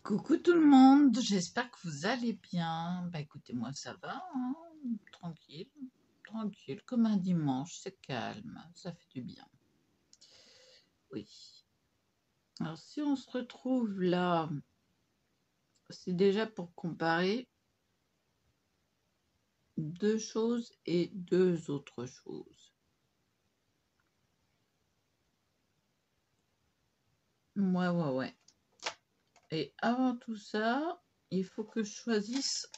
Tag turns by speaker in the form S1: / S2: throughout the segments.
S1: Coucou tout le monde, j'espère que vous allez bien. Bah écoutez, moi ça va, hein, tranquille, tranquille, comme un dimanche, c'est calme, ça fait du bien. Oui. Alors si on se retrouve là, c'est déjà pour comparer deux choses et deux autres choses. Ouais. Et avant tout ça, il faut que je choisisse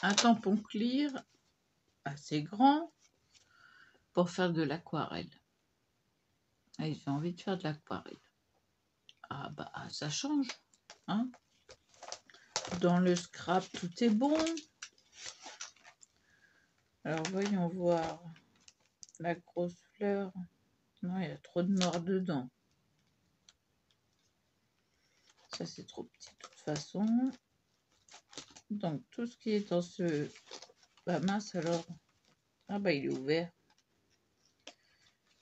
S1: un tampon clear assez grand pour faire de l'aquarelle. Et j'ai envie de faire de l'aquarelle. Ah bah ça change, hein. Dans le scrap, tout est bon. Alors voyons voir. La grosse fleur. Non, il y a trop de noir dedans. Ça c'est trop petit de toute façon. Donc tout ce qui est dans ce... Bah mince alors. Ah bah il est ouvert.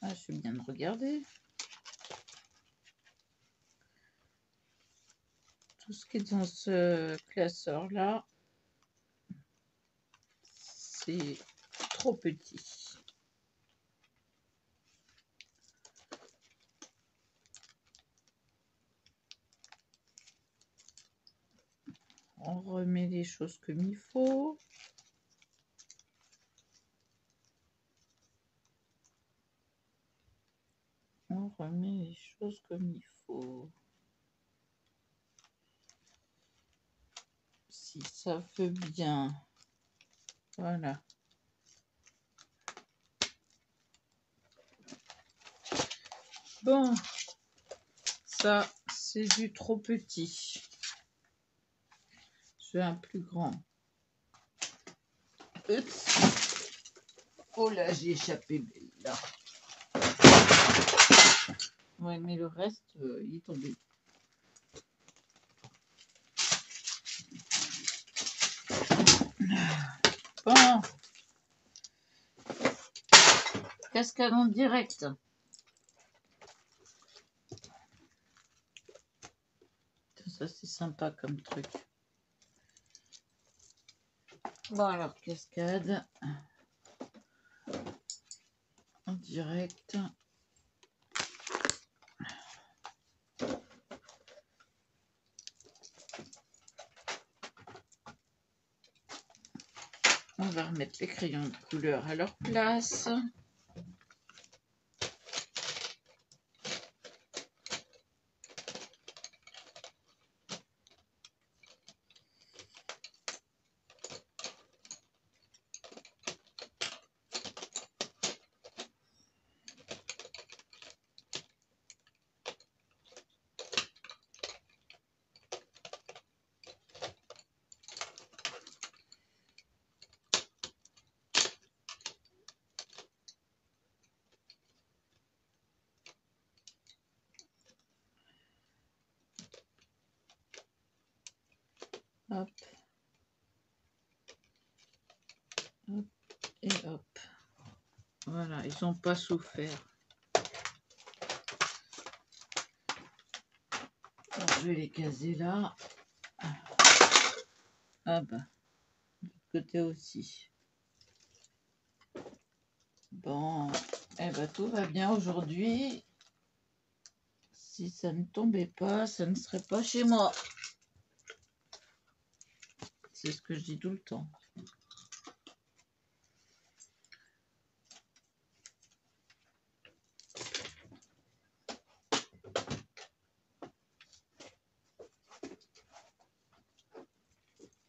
S1: Ah je fais bien de regarder. Tout ce qui est dans ce classeur là, c'est trop petit. On remet les choses comme il faut. On remet les choses comme il faut. Si ça fait bien. Voilà. Bon, ça, c'est du trop petit. Je veux un plus grand. Oups. Oh là, j'ai échappé là. Ouais, mais le reste, il est tombé. Bon. Cascade en direct. Ça, c'est sympa comme truc. Bon, alors, cascade en direct. On va remettre les crayons de couleur à leur place. Hop. Hop et hop. Voilà, ils n'ont pas souffert. Alors, je vais les caser là. Ah bah, de l'autre côté aussi. Bon, eh ben tout va bien aujourd'hui. Si ça ne tombait pas, ça ne serait pas chez moi. C'est ce que je dis tout le temps.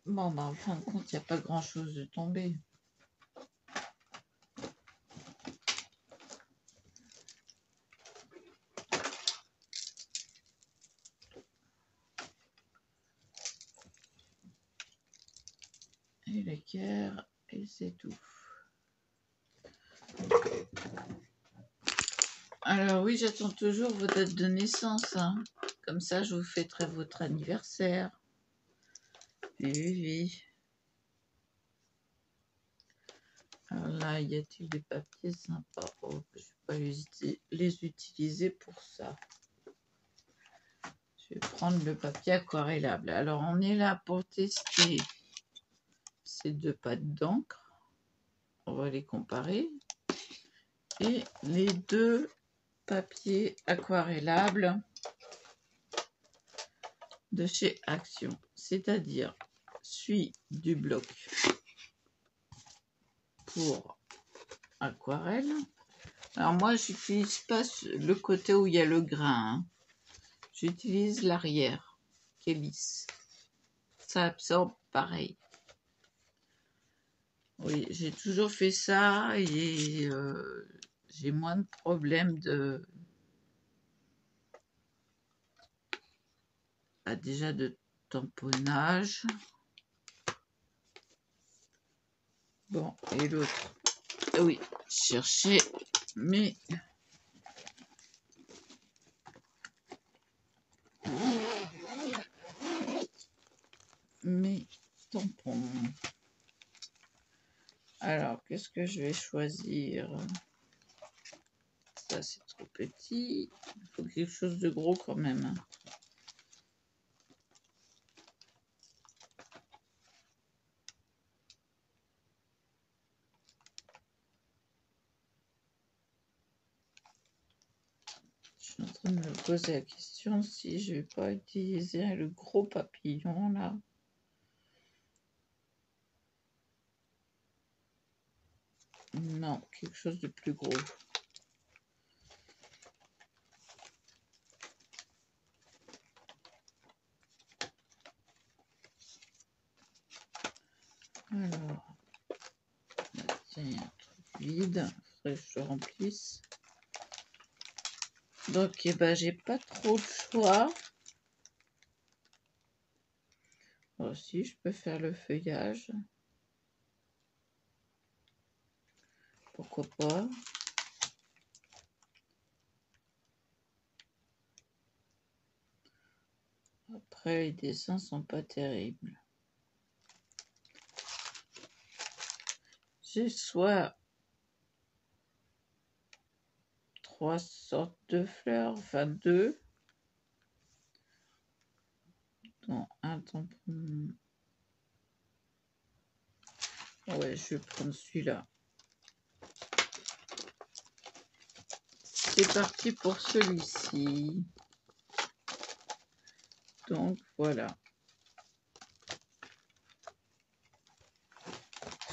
S1: Bon, bah, en fin de compte, il n'y a pas grand-chose de tombé. Et l'équerre, et c'est tout. Alors oui, j'attends toujours vos dates de naissance. Hein. Comme ça, je vous fêterai votre anniversaire. Oui. Alors là, y a-t-il des papiers sympas? Oh, je ne vais pas les utiliser pour ça. Je vais prendre le papier aquarellable. Alors, on est là pour tester ces deux pâtes d'encre. On va les comparer. Et les deux papiers aquarellables de chez Action. C'est-à-dire celui du bloc pour aquarelle. Alors moi, j'utilise pas le côté où il y a le grain. Hein. J'utilise l'arrière qui est lisse. Ça absorbe pareil. Oui, j'ai toujours fait ça et j'ai moins de problèmes de... déjà de tamponnage. Bon, et l'autre. Oui, chercher mes tampons. Alors, qu'est-ce que je vais choisir? Ça, c'est trop petit. Il faut quelque chose de gros quand même. Je suis en train de me poser la question si je vais pas utiliser le gros papillon là. Non, quelque chose de plus gros. Alors, tiens, il y a un truc vide, il faudrait que je le remplisse. Donc, eh ben, j'ai pas trop le choix. Aussi, je peux faire le feuillage. Pourquoi pas? Après, les dessins sont pas terribles. J'ai soit 3 sortes de fleurs, enfin 2. Dans un tampon. Ouais, je vais prendre celui-là. C'est parti pour celui-ci. Donc, voilà.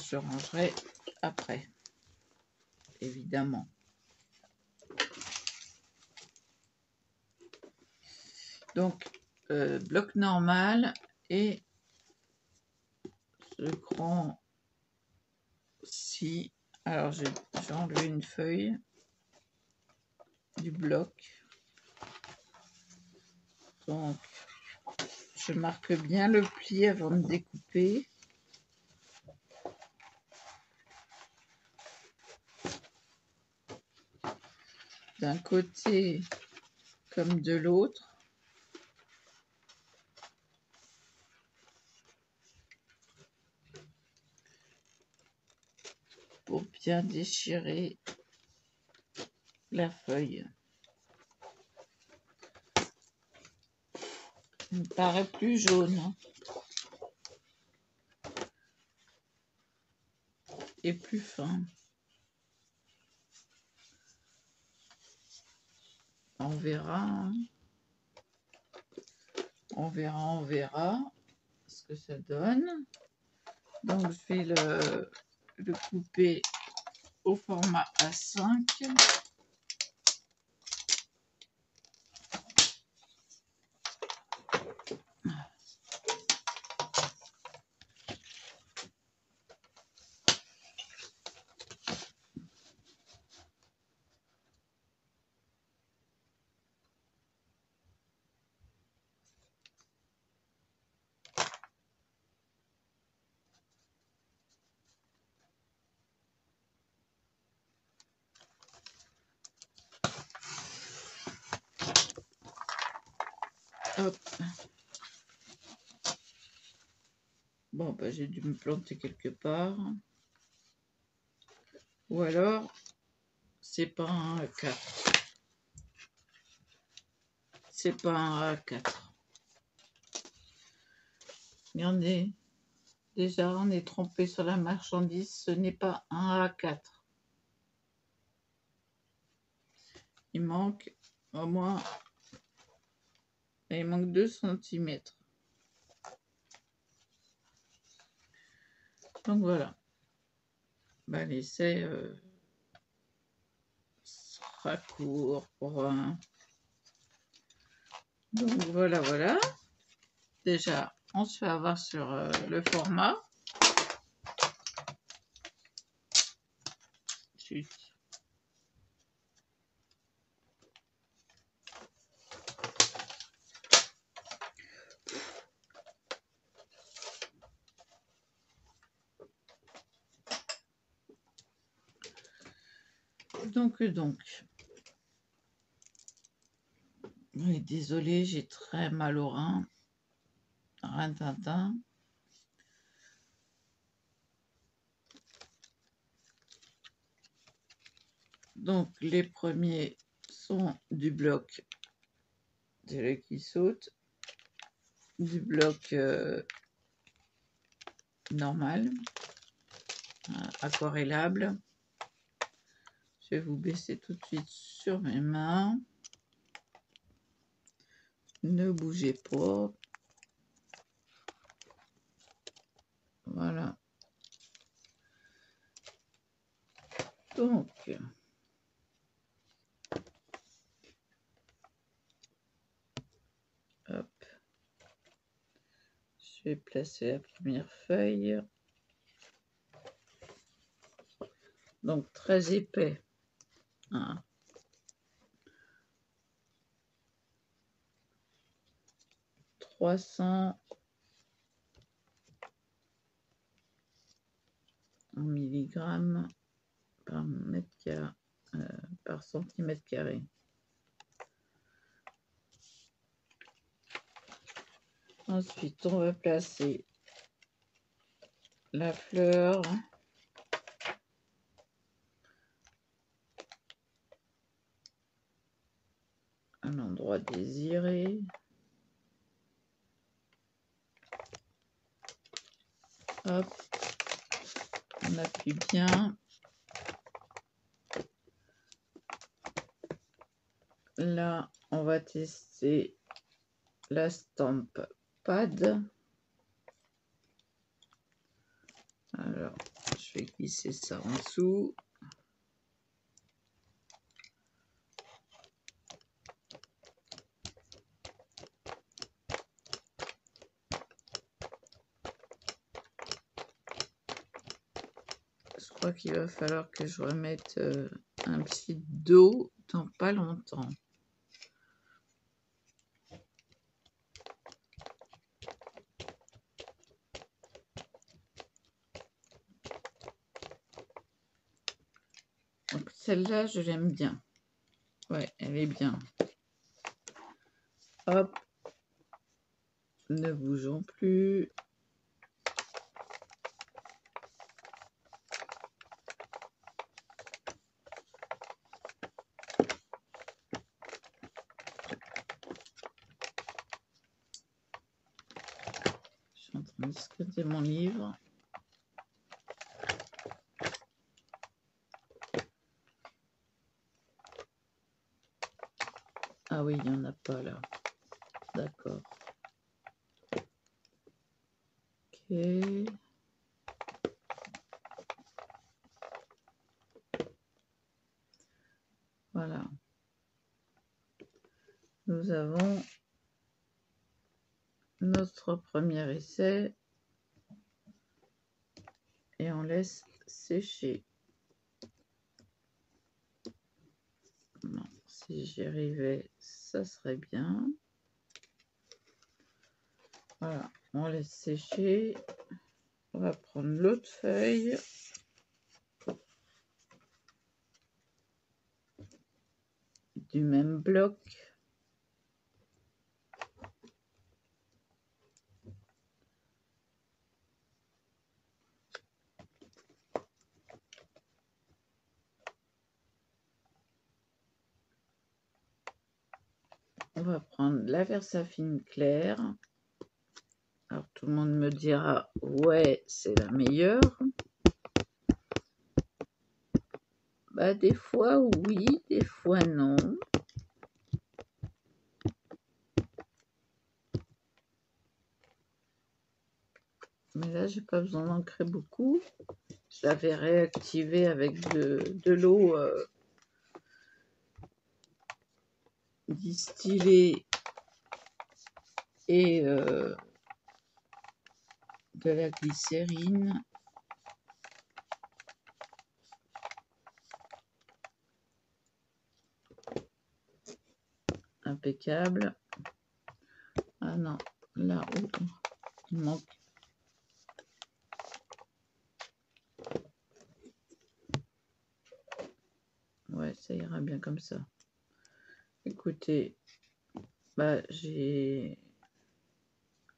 S1: Je rangerai après, évidemment. Donc, bloc normal et ce grand-ci. Alors, j'ai enlevé une feuille du bloc. Donc, je marque bien le pli avant de découper. D'un côté comme de l'autre. Pour bien déchirer la feuille. Il me paraît plus jaune. Hein. Et plus fin. On verra. Hein. On verra ce que ça donne. Donc je vais le couper au format A5. Hop. Bon, bah, j'ai dû me planter quelque part. Ou alors, c'est pas un A4. C'est pas un A4. Regardez, déjà on est trompé sur la marchandise, ce n'est pas un A4. Il manque au moins, il manque 2 cm. Donc voilà, bah, l'essai sera court pour un... Donc voilà, voilà. Déjà, on se fait avoir sur le format. Chut. Donc, oui, désolée, j'ai très mal au rein. Rintintin. Donc, les premiers sont du bloc, c'est le qui saute, du bloc normal, aquarellable. Je vais vous baisser tout de suite sur mes mains. Ne bougez pas. Voilà. Donc, hop. Je vais placer la première feuille. Donc, très épais. Hein. 300 milligrammes par mètre carré, par centimètre carré. Ensuite, on va placer la fleur à l'endroit désiré. Hop, on appuie bien. Là, on va tester la stampe pad. Alors, je vais glisser ça en dessous. Je crois qu'il va falloir que je remette un petit dos dans pas longtemps. Donc celle-là, je l'aime bien. Ouais, elle est bien. Hop. Ne bougeons plus. Je suis en train de scotter mon livre. Ah oui, il n'y en a pas là. D'accord. Ok. Voilà. Nous avons notre premier essai et on laisse sécher. Non, si j'y arrivais, ça serait bien. Voilà, on laisse sécher. On va prendre l'autre feuille. Du même bloc. On va prendre la Versafine claire. Alors tout le monde me dira ouais, c'est la meilleure. Bah des fois oui, des fois non. Mais là, j'ai pas besoin d'ancrer beaucoup. Je l'avais réactivé avec de l'eau distillée et de la glycérine. Impeccable. Ah non, là où il manque. Ouais, ça ira bien comme ça. Écoutez, bah, j'ai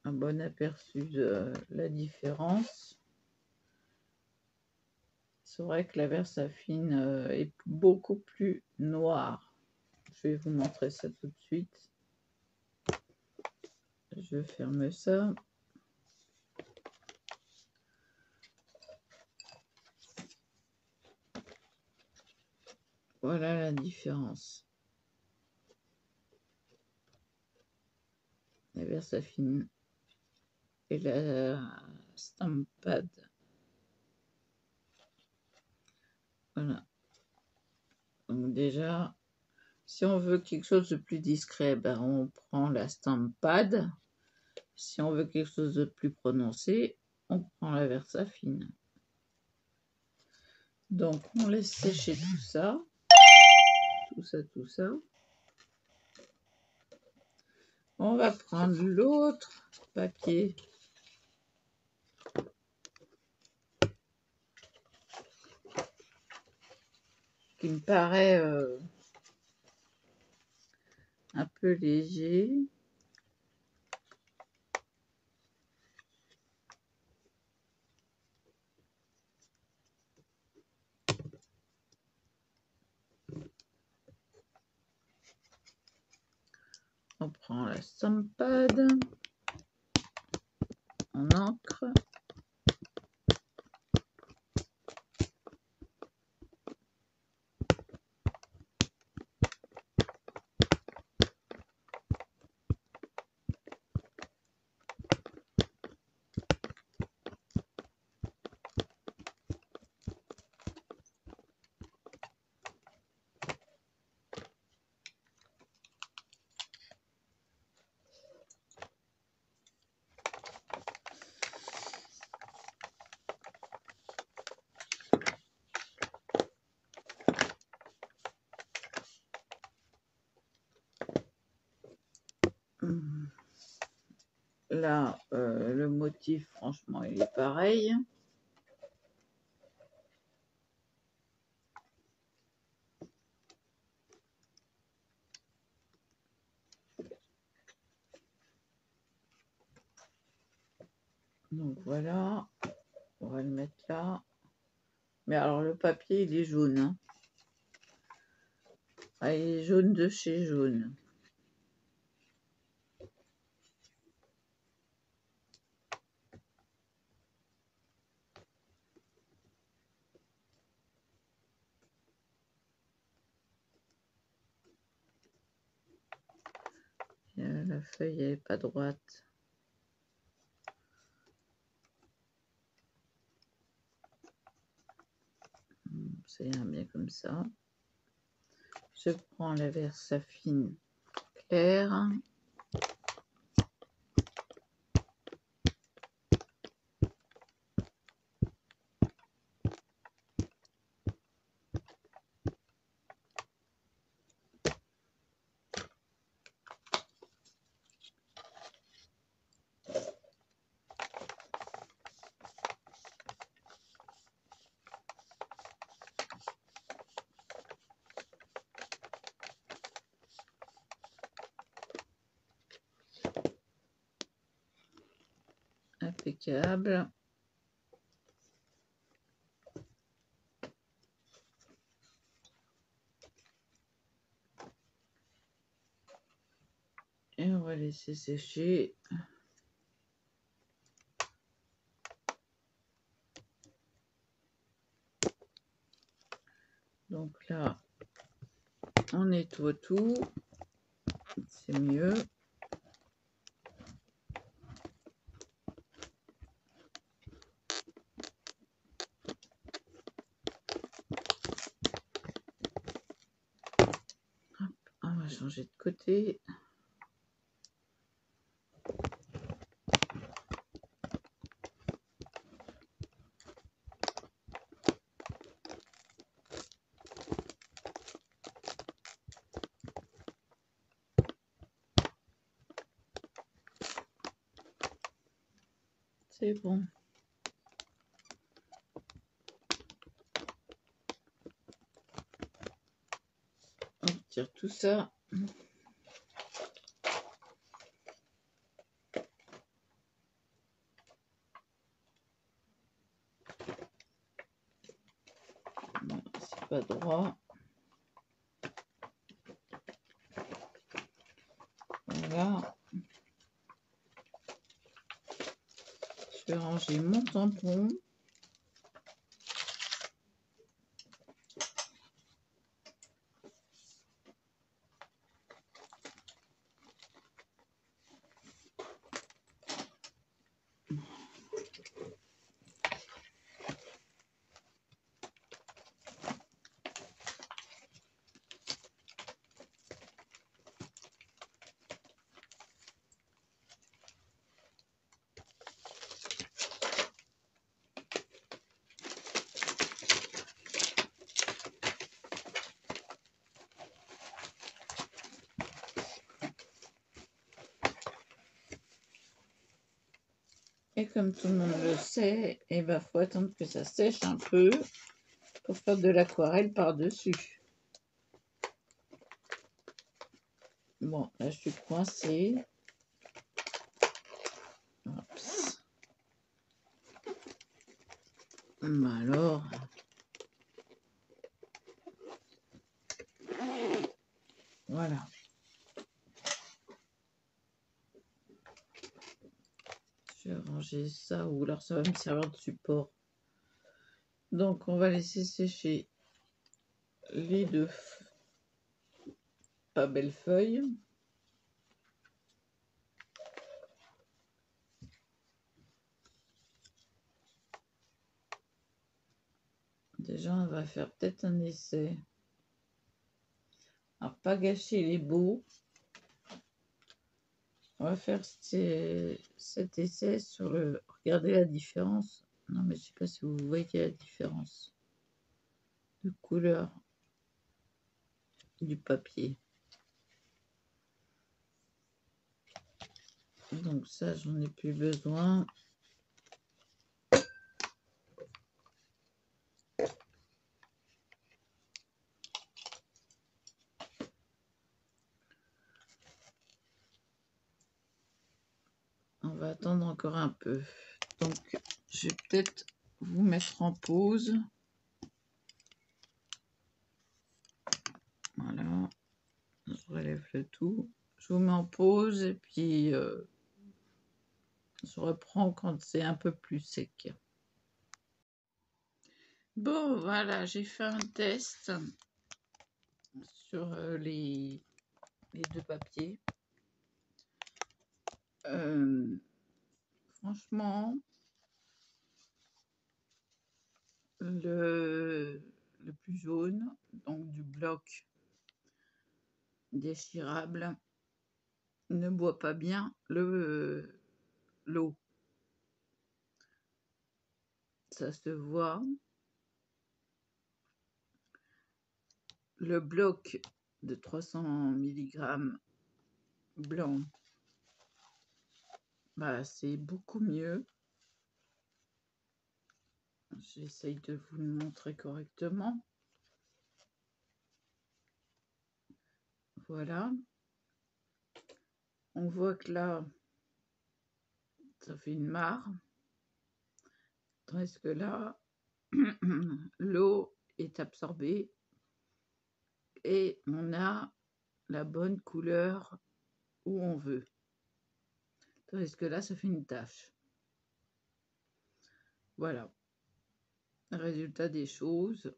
S1: un bon aperçu de la différence. C'est vrai que la Versafine est beaucoup plus noire. Je vais vous montrer ça tout de suite. Je ferme ça. Voilà la différence. La Versafine et la Stampad. Voilà. Donc déjà, si on veut quelque chose de plus discret, ben on prend la Stampad. Si on veut quelque chose de plus prononcé, on prend la Versafine. Donc on laisse sécher tout ça. Tout ça. On va prendre l'autre papier qui me paraît un peu léger. On prend la Stampad en encre. Là, le motif, franchement, il est pareil. Donc voilà, on va le mettre là. Mais alors le papier, il est jaune. Hein. Ah, il est jaune de chez jaune. La feuille n'est pas droite. Ça ira bien comme ça. Je prends la Versafine claire. Impeccable. Et on va laisser sécher. Donc là, on nettoie tout, c'est mieux. Hop, on va changer de côté. C'est bon. On retire tout ça. C'est pas droit. Voilà. Je vais ranger mon tampon. Et comme tout le monde le sait, il faut attendre que ça sèche un peu pour faire de l'aquarelle par-dessus. Bon, là je suis coincée. Oups. Alors, voilà. Je vais ranger ça, ou alors ça va me servir de support. Donc on va laisser sécher les deux pas belles feuilles. Déjà on va faire peut-être un essai. Alors pas gâcher les beaux. On va faire cet essai sur le... Regardez la différence. Non mais je sais pas si vous voyez la différence de couleur du papier. Donc ça j'en ai plus besoin. On va attendre encore un peu. Donc je vais peut-être vous mettre en pause. Voilà. Je relève le tout. Je vous mets en pause et puis je reprends quand c'est un peu plus sec. Bon, voilà, j'ai fait un test sur les deux papiers. Franchement, le plus jaune, donc du bloc déchirable, ne boit pas bien l'eau. Ça se voit. Le bloc de 300 mg blanc, bah, c'est beaucoup mieux. J'essaye de vous le montrer correctement. Voilà. On voit que là, ça fait une mare. Tandis que là, l'eau est absorbée et on a la bonne couleur où on veut. Tandis que là, ça fait une tache. Voilà. Résultat des choses.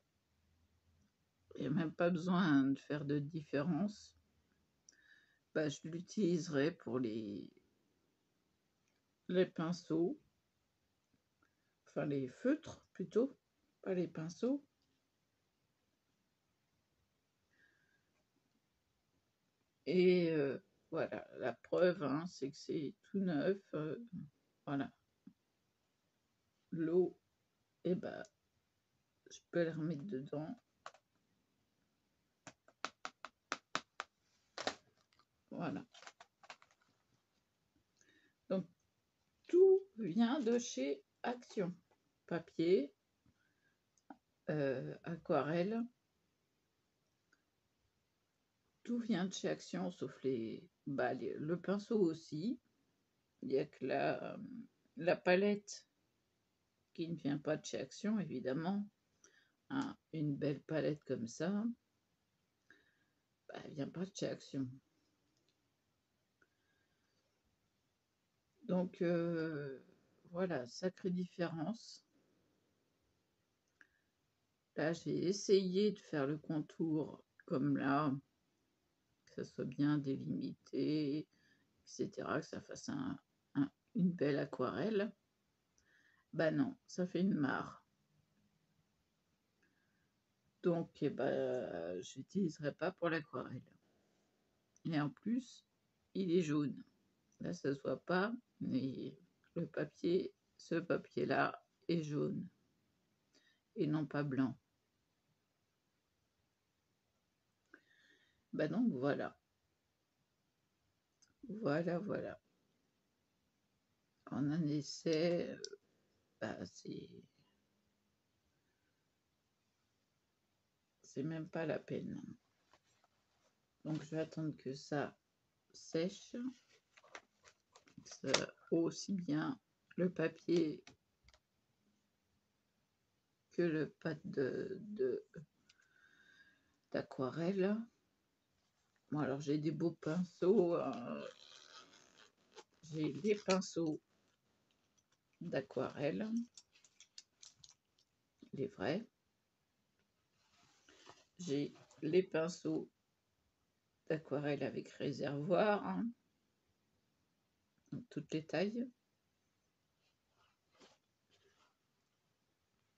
S1: Il n'y a même pas besoin de faire de différence. Bah, je l'utiliserai pour les pinceaux, enfin les feutres plutôt, pas les pinceaux. Et voilà, la preuve, hein, c'est que c'est tout neuf. Voilà. L'eau, et bah, je peux la remettre dedans. Voilà. Donc, tout vient de chez Action. Papier, aquarelle. Tout vient de chez Action, sauf le pinceau aussi. Il n'y a que la palette qui ne vient pas de chez Action, évidemment. Hein, une belle palette comme ça, bah, elle vient pas de chez Action. Donc, voilà, sacrée différence. Là, j'ai essayé de faire le contour comme là, que ça soit bien délimité, etc., que ça fasse une belle aquarelle. Bah non, ça fait une mare. Donc, eh ben, je n'utiliserai pas pour l'aquarelle. Et en plus, il est jaune. Là, ça se voit pas, mais le papier, ce papier-là est jaune et non pas blanc. Bah donc voilà. Voilà. En un essai, bah c'est même pas la peine. Donc je vais attendre que ça sèche. Ça, aussi bien le papier que le pâte d'aquarelle. Bon, alors j'ai des beaux pinceaux. J'ai des pinceaux d'aquarelle, les vrais. J'ai les pinceaux d'aquarelle avec réservoir, hein, donc toutes les tailles.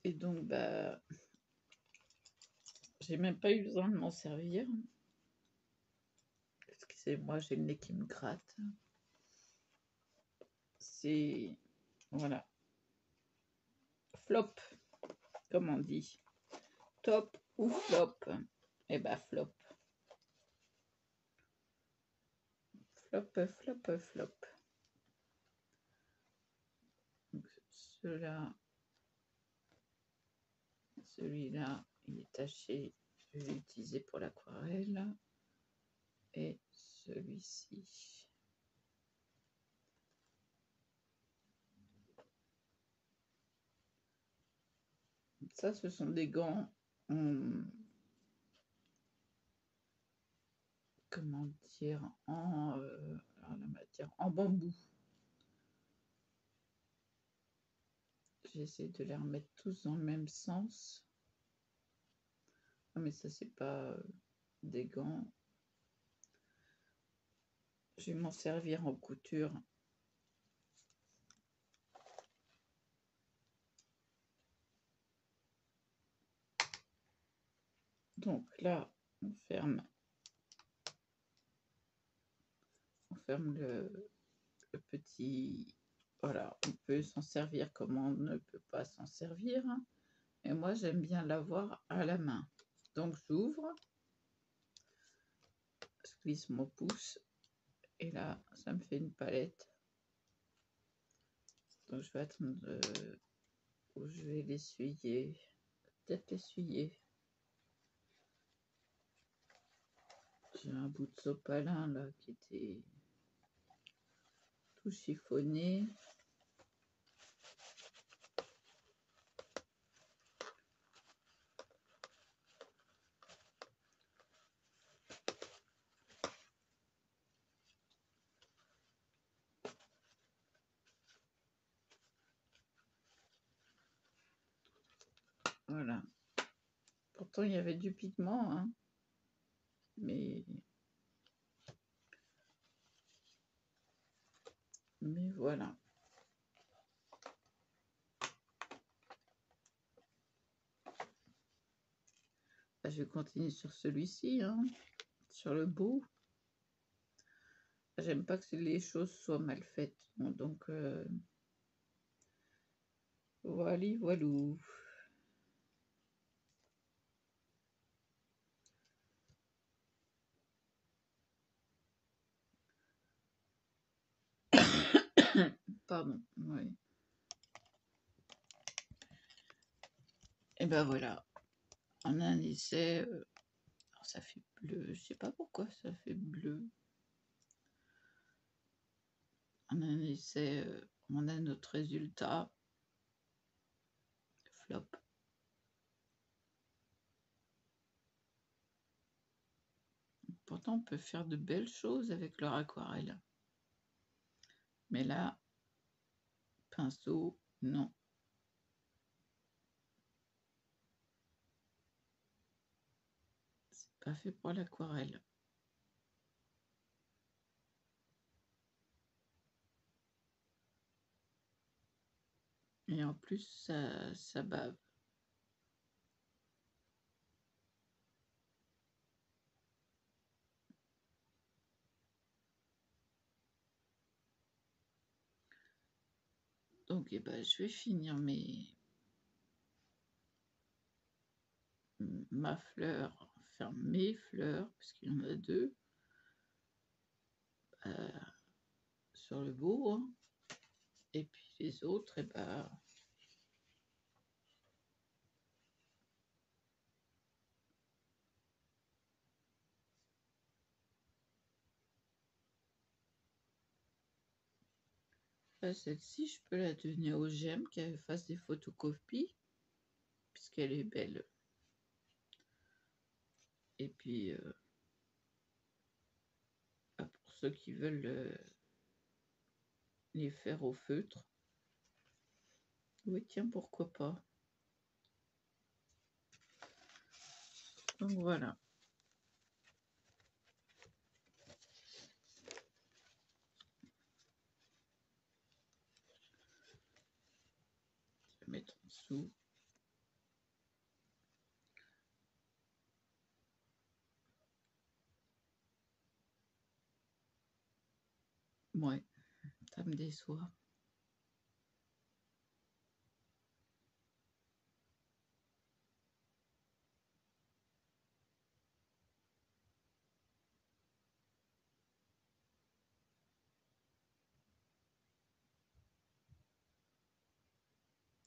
S1: Et donc, bah, j'ai même pas eu besoin de m'en servir. Excusez-moi, j'ai le nez qui me gratte. C'est, voilà, flop, comme on dit. Top ou flop? Eh ben, flop. Flop. Donc, celui-là, il est taché. Je vais l'utiliser pour l'aquarelle. Et celui-ci. Ça, ce sont des gants comment dire, la matière en bambou. J'essaie de les remettre tous dans le même sens. Ah, mais ça, c'est pas des gants. Je vais m'en servir en couture. Donc là, on ferme le petit... Voilà, on peut s'en servir comme on ne peut pas s'en servir. Et moi, j'aime bien l'avoir à la main. Donc, j'ouvre, je glisse mon pouce, et là, ça me fait une palette. Donc, je vais attendre où je vais l'essuyer. Peut-être l'essuyer. J'ai un bout de sopalin là qui était tout chiffonné. Voilà. Pour pourtant il y avait du pigment, hein. Mais voilà. Bah, je vais continuer sur celui-ci, hein, sur le bout. J'aime pas que les choses soient mal faites. Bon, donc, voilà, voilou. Pardon, oui. Et ben voilà, on a un essai. Alors ça fait bleu, je sais pas pourquoi ça fait bleu. On a un essai, on a notre résultat. Flop. Pourtant, on peut faire de belles choses avec leur aquarelle. Mais là, pinceau, non. C'est pas fait pour l'aquarelle. Et en plus, ça bave. Donc, eh ben, je vais finir ma fleur, enfin mes fleurs, puisqu'il y en a deux, sur le bout. Hein. Et puis les autres, eh ben, celle-ci, je peux la donner au GEM qu'elle fasse des photocopies, puisqu'elle est belle. Et puis, pour ceux qui veulent les faire au feutre, oui, tiens, pourquoi pas. Donc voilà. Je vais mettre en dessous. Ouais, ça me déçoit.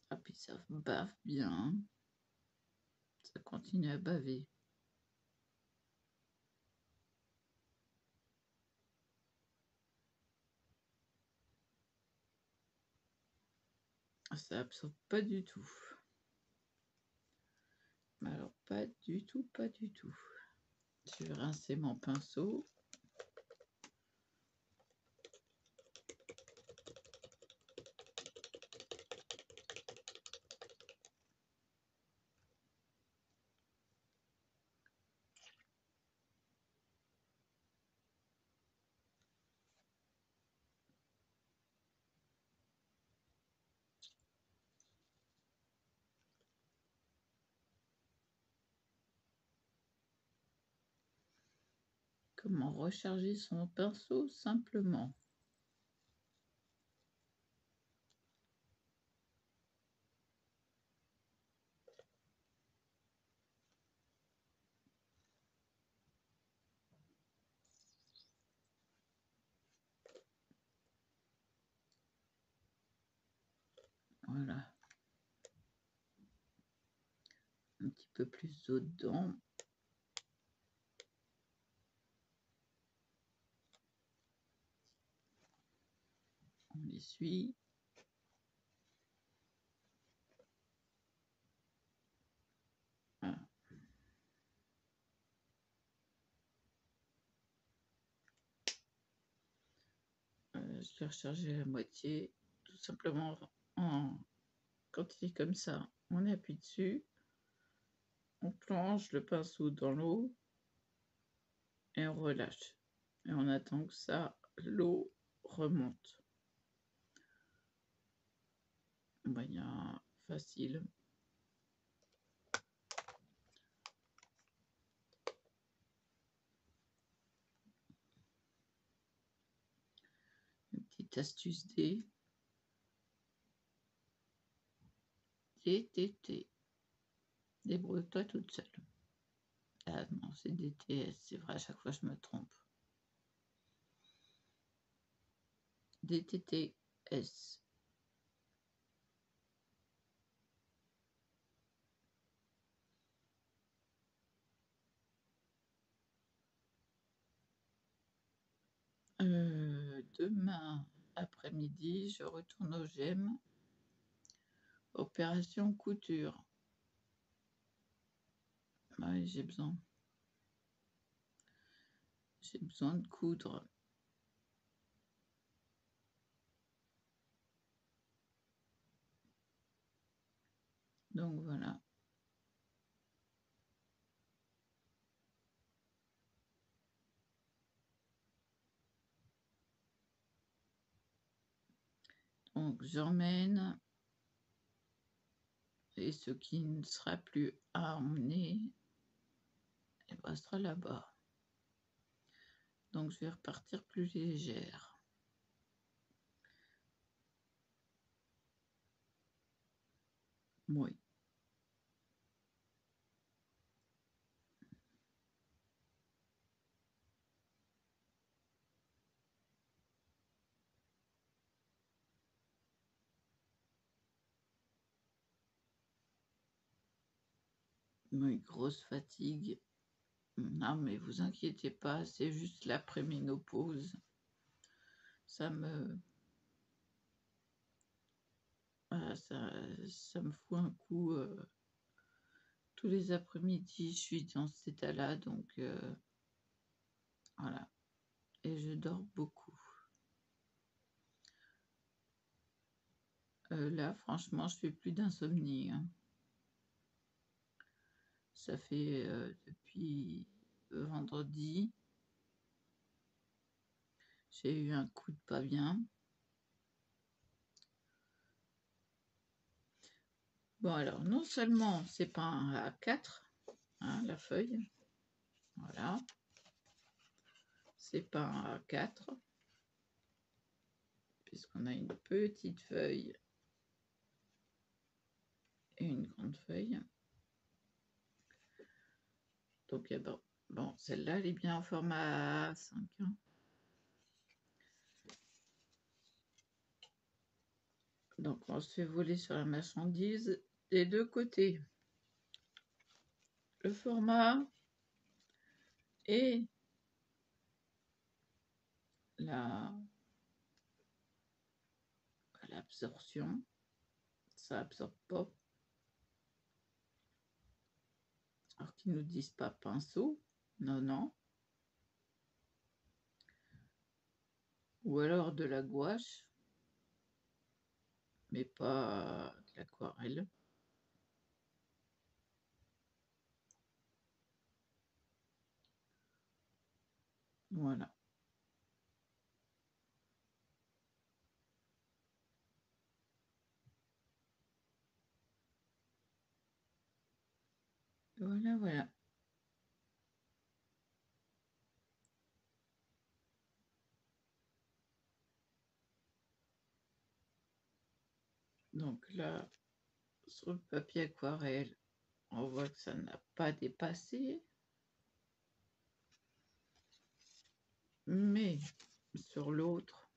S1: Ah, puis ça bave bien. Hein. Ça continue à baver. Ça absorbe pas du tout. Alors, pas du tout, pas du tout. Je vais rincer mon pinceau. Comment recharger son pinceau simplement. Voilà. Un petit peu plus d'eau dedans. On essuie. Voilà. Je vais recharger la moitié, tout simplement quand il est comme ça, on appuie dessus, On plonge le pinceau dans l'eau et on relâche. Et on attend que ça, l'eau remonte. Bien, facile. Une petite astuce D. DTT. Débrouille-toi toute seule. Ah non, c'est DTS, c'est vrai, à chaque fois je me trompe. DTTS. Demain après-midi, je retourne au GEM. Opération couture. Ouais, j'ai besoin de coudre. Donc voilà. Donc j'emmène, et ce qui ne sera plus à emmener, il restera là-bas. Donc je vais repartir plus légère. Oui. Oui, grosse fatigue. Non, mais vous inquiétez pas, c'est juste l'après-ménopause. Ça me... ça me fout un coup. Tous les après-midi, je suis dans cet état-là, donc voilà. Et je dors beaucoup. Là, franchement, je fais plus d'insomnie. Hein. Ça fait depuis vendredi. J'ai eu un coup de pas bien. Bon, alors, non seulement c'est pas un A4, hein, la feuille. Voilà. C'est pas un A4, puisqu'on a une petite feuille et une grande feuille. Donc, bon, celle-là, elle est bien en format A5. Hein. Donc, on se fait voler sur la marchandise des deux côtés. Le format et l'absorption. Ça absorbe pas. Alors qu'ils ne nous disent pas pinceau. Non, non. Ou alors de la gouache. Mais pas de l'aquarelle. Voilà. Voilà, voilà. Donc là, sur le papier aquarelle, on voit que ça n'a pas dépassé. Mais sur l'autre,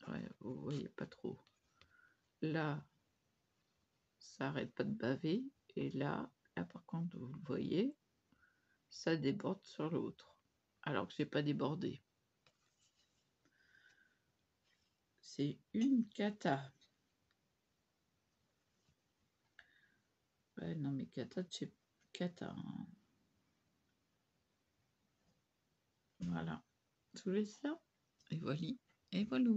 S1: ouais, vous voyez pas trop. Là, ça arrête pas de baver. Et là, par contre, vous le voyez, ça déborde sur l'autre. Alors que j'ai pas débordé. C'est une cata. Ouais, non, mais cata de chez cata. Hein. Voilà. Je vous laisse là. Et voilà. Et voilà.